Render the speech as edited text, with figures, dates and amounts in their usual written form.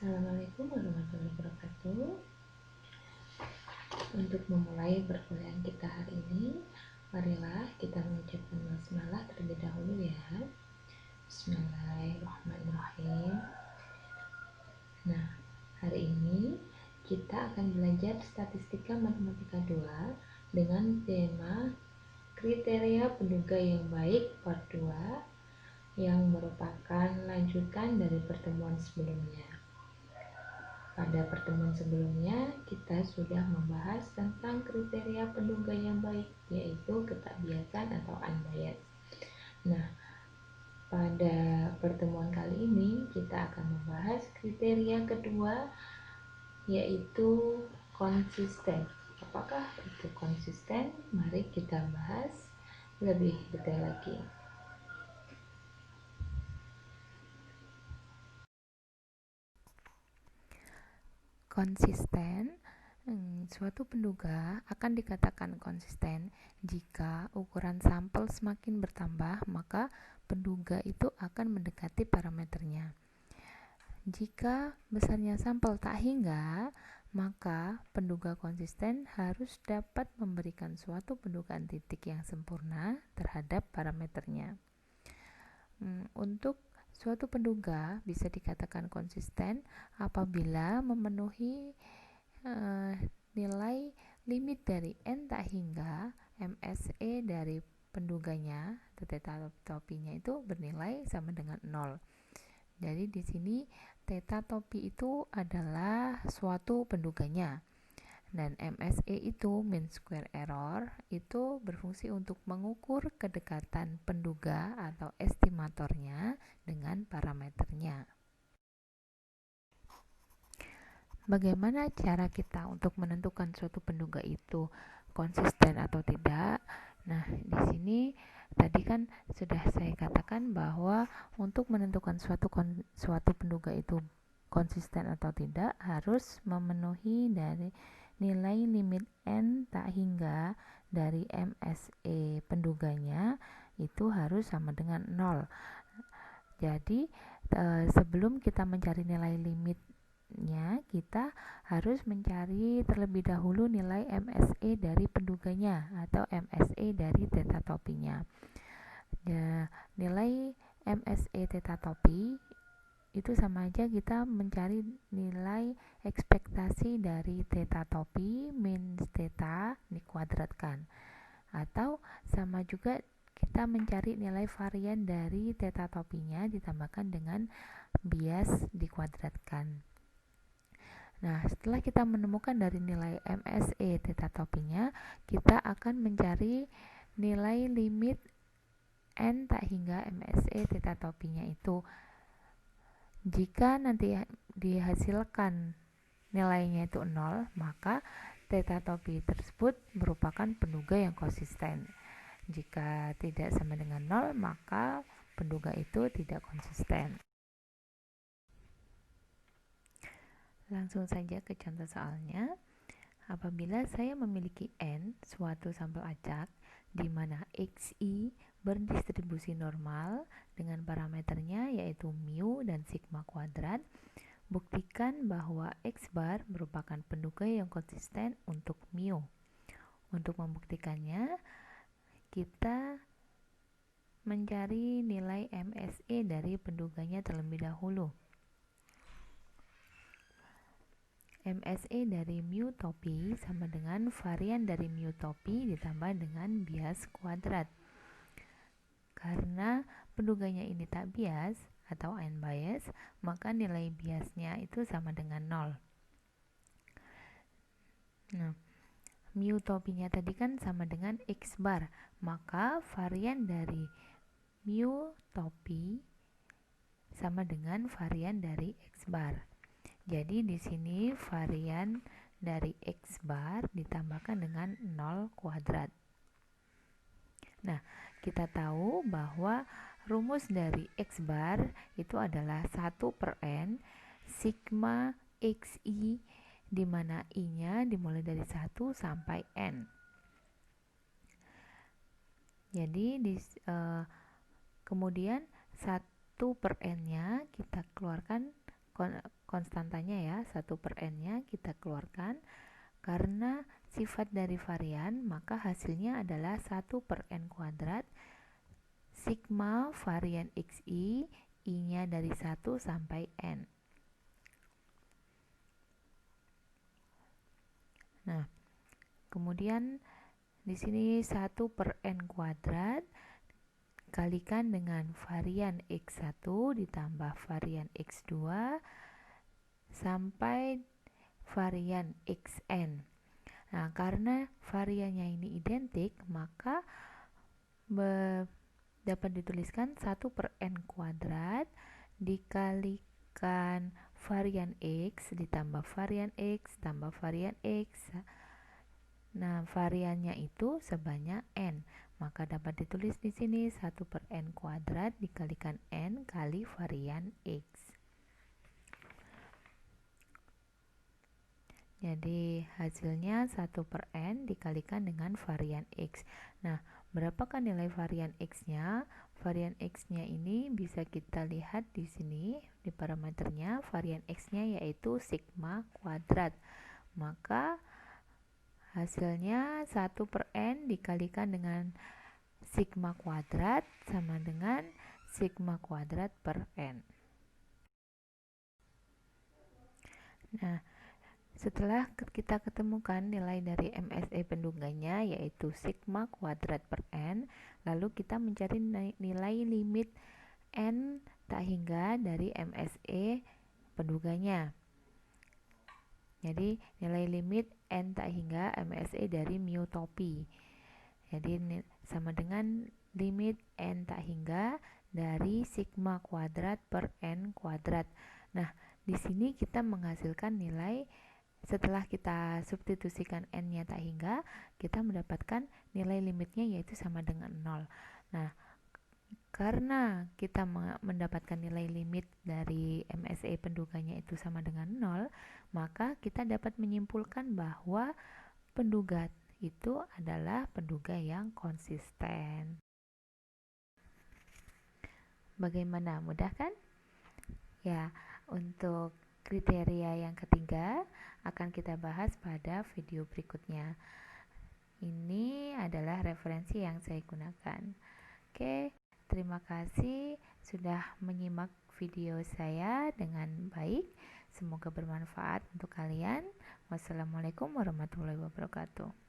Assalamualaikum warahmatullahi wabarakatuh. Untuk memulai perkuliahan kita hari ini, marilah kita mengucapkan basmalah terlebih dahulu ya. Bismillahirrahmanirrahim. Nah, hari ini kita akan belajar statistika matematika 2 dengan tema kriteria penduga yang baik part 2 yang merupakan lanjutan dari pertemuan sebelumnya. Pada pertemuan sebelumnya, kita sudah membahas tentang kriteria penduga yang baik, yaitu ketak biasan atau unbiased. Nah, pada pertemuan kali ini, kita akan membahas kriteria kedua, yaitu konsisten. Apakah itu konsisten? Mari kita bahas lebih detail lagi. Konsisten, suatu penduga akan dikatakan konsisten jika ukuran sampel semakin bertambah, maka penduga itu akan mendekati parameternya. Jika besarnya sampel tak hingga, maka penduga konsisten harus dapat memberikan suatu pendugaan titik yang sempurna terhadap parameternya. Untuk suatu penduga bisa dikatakan konsisten apabila memenuhi nilai limit dari n tak hingga MSE dari penduganya atau theta topinya itu bernilai sama dengan 0. Jadi di sini theta topi itu adalah suatu penduganya. Dan MSE itu mean square error itu berfungsi untuk mengukur kedekatan penduga atau estimatornya dengan parameternya. Bagaimana cara kita untuk menentukan suatu penduga itu konsisten atau tidak? Nah, di sini tadi kan sudah saya katakan bahwa untuk menentukan suatu penduga itu konsisten atau tidak harus memenuhi dari nilai limit n tak hingga dari MSE penduganya itu harus sama dengan 0. Jadi sebelum kita mencari nilai limitnya, kita harus mencari terlebih dahulu nilai MSE dari penduganya atau MSE dari theta topinya. Nilai MSE theta topi itu sama aja kita mencari nilai ekspektasi dari theta topi min theta dikuadratkan, atau sama juga kita mencari nilai varian dari theta topinya ditambahkan dengan bias dikuadratkan. Nah, setelah kita menemukan dari nilai MSE theta topinya, kita akan mencari nilai limit n tak hingga MSE theta topinya itu. Jika nanti dihasilkan nilainya itu 0, maka theta topi tersebut merupakan penduga yang konsisten. Jika tidak sama dengan 0, maka penduga itu tidak konsisten. Langsung saja ke contoh soalnya. Apabila saya memiliki n suatu sampel acak di mana xi berdistribusi normal dengan parameternya yaitu mu dan sigma kuadrat, buktikan bahwa x bar merupakan penduga yang konsisten untuk mu. Untuk membuktikannya, kita mencari nilai MSE dari penduganya terlebih dahulu. MSE dari mu topi sama dengan varian dari mu topi ditambah dengan bias kuadrat. Karena penduganya ini tak bias atau unbiased, maka nilai biasnya itu sama dengan 0. Nah, mu topinya tadi kan sama dengan x bar, maka varian dari mu topi sama dengan varian dari x bar. Jadi di sini varian dari x bar ditambahkan dengan 0 kuadrat. Nah, kita tahu bahwa rumus dari x bar itu adalah 1/n sigma xi, di mana i-nya dimulai dari 1 sampai n. Jadi kemudian 1/n-nya kita keluarkan konstantanya ya, 1/n-nya kita keluarkan. Karena sifat dari varian, maka hasilnya adalah 1/n kuadrat sigma varian xi, i-nya dari 1 sampai n. Nah, kemudian di sini 1/n kuadrat kalikan dengan varian x1 ditambah varian x2 sampai varian xn. Nah, karena variannya ini identik, maka dapat dituliskan 1/n kuadrat dikalikan varian x ditambah varian x tambah varian x. Nah, variannya itu sebanyak n. Maka dapat ditulis di sini 1/n kuadrat dikalikan n kali varian x. Jadi hasilnya 1/n dikalikan dengan varian x. Nah, berapakah nilai varian x-nya? Varian x-nya ini bisa kita lihat di sini di parameternya. Varian x-nya yaitu sigma kuadrat. Maka hasilnya 1/n dikalikan dengan sigma kuadrat sama dengan sigma kuadrat per n. Nah, setelah kita ketemukan nilai dari MSE penduganya yaitu sigma kuadrat per n, lalu kita mencari nilai limit n tak hingga dari MSE penduganya. Jadi nilai limit n tak hingga MSE dari miotopi. Jadi sama dengan limit n tak hingga dari sigma kuadrat per n kuadrat. Nah, di sini kita menghasilkan nilai. Setelah kita substitusikan n-nya tak hingga, kita mendapatkan nilai limitnya yaitu sama dengan 0. Nah, karena kita mendapatkan nilai limit dari MSE penduganya itu sama dengan 0, maka kita dapat menyimpulkan bahwa penduga itu adalah penduga yang konsisten. Bagaimana? Mudah kan? Ya, untuk kriteria yang ketiga akan kita bahas pada video berikutnya. Ini adalah referensi yang saya gunakan. Oke, terima kasih sudah menyimak video saya dengan baik. Semoga bermanfaat untuk kalian. Wassalamualaikum warahmatullahi wabarakatuh.